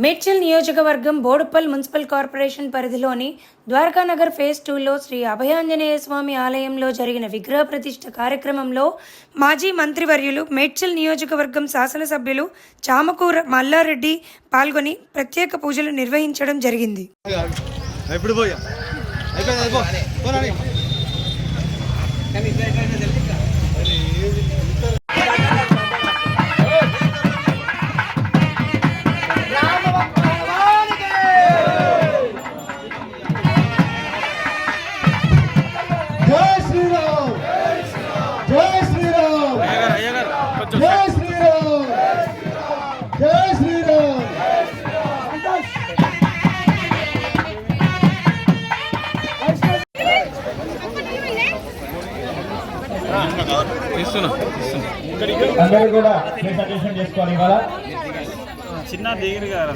మేడ్చల్ నియోజకవర్గం Boduppal municipal corporation పరిధిలోని Dwarakanagar phase 2లో శ్రీ అభయాంజనేయ స్వామి ఆలయంలో జరిగిన విగ్రహ ప్రతిష్ఠ కార్యక్రమంలో మాజీ మంత్రివర్యులు మేడ్చల్ నియోజకవర్గం శాసనసభ్యులు చామకూర మల్లారెడ్డి పాల్గొని ప్రత్యేక పూజలు నిర్వహించడం జరిగింది. అందరూ కూడా ప్రెజెంటేషన్ చేసుకోవాలి. ఇవాళ చిన్న దిగిరి గారు